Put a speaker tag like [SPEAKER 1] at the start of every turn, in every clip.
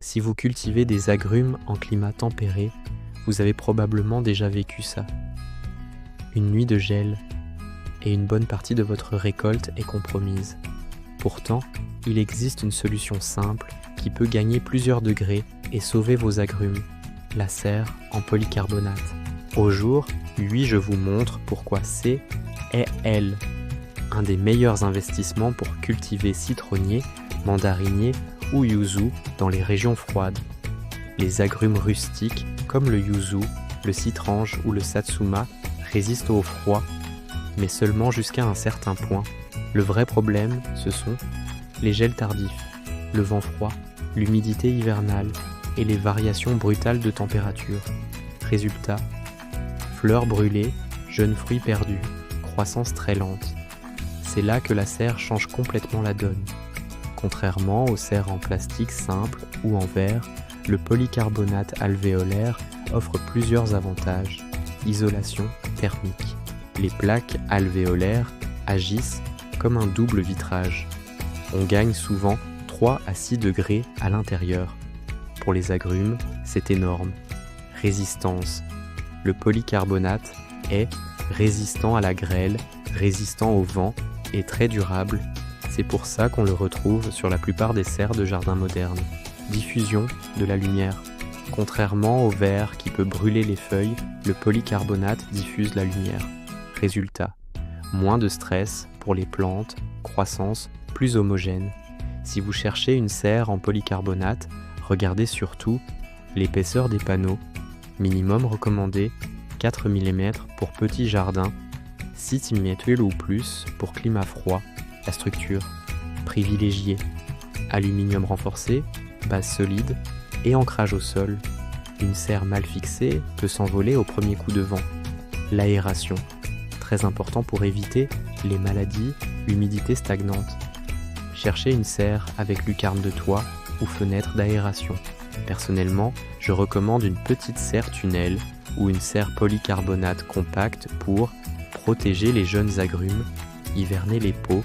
[SPEAKER 1] Si vous cultivez des agrumes en climat tempéré, vous avez probablement déjà vécu ça. Une nuit de gel et une bonne partie de votre récolte est compromise. Pourtant, il existe une solution simple qui peut gagner plusieurs degrés et sauver vos agrumes, la serre en polycarbonate. Au jour 8, je vous montre pourquoi c'est L, un des meilleurs investissements pour cultiver citronnier, mandarinier ou yuzu dans les régions froides. Les agrumes rustiques comme le yuzu, le citrange ou le satsuma résistent au froid, mais seulement jusqu'à un certain point. Le vrai problème, ce sont les gels tardifs, le vent froid, l'humidité hivernale et les variations brutales de température. Résultat, fleurs brûlées, jeunes fruits perdus, croissance très lente. C'est là que la serre change complètement la donne. Contrairement aux serres en plastique simple ou en verre, le polycarbonate alvéolaire offre plusieurs avantages. Isolation thermique. Les plaques alvéolaires agissent comme un double vitrage. On gagne souvent 3 à 6 degrés à l'intérieur. Pour les agrumes, c'est énorme. Résistance. Le polycarbonate est résistant à la grêle, résistant au vent et très durable. C'est pour ça qu'on le retrouve sur la plupart des serres de jardins modernes. Diffusion de la lumière. Contrairement au verre qui peut brûler les feuilles, le polycarbonate diffuse la lumière. Résultat, moins de stress pour les plantes, croissance plus homogène. Si vous cherchez une serre en polycarbonate, regardez surtout l'épaisseur des panneaux. Minimum recommandé 4 mm pour petit jardin, 6 mm ou plus pour climat froid. La structure privilégiée, aluminium renforcé, base solide et ancrage au sol. Une serre mal fixée peut s'envoler au premier coup de vent. L'aération, très important pour éviter les maladies, l'humidité stagnante. Cherchez une serre avec lucarne de toit ou fenêtre d'aération. Personnellement, je recommande une petite serre tunnel ou une serre polycarbonate compacte pour protéger les jeunes agrumes, hiverner les pots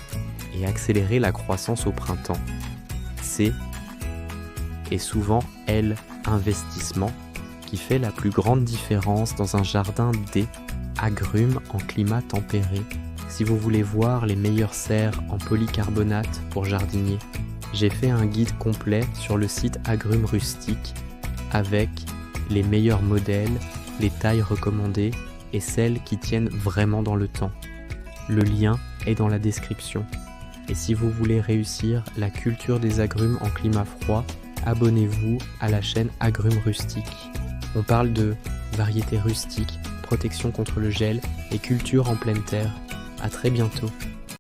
[SPEAKER 1] et accélérer la croissance au printemps. C et souvent L, investissement, qui fait la plus grande différence dans un jardin D, agrumes en climat tempéré. Si vous voulez voir les meilleures serres en polycarbonate pour jardinier, j'ai fait un guide complet sur le site Agrumes Rustiques avec les meilleurs modèles, les tailles recommandées et celles qui tiennent vraiment dans le temps. Le lien est dans la description. Et si vous voulez réussir la culture des agrumes en climat froid, abonnez-vous à la chaîne Agrumes Rustiques. On parle de variétés rustiques, protection contre le gel et culture en pleine terre. À très bientôt.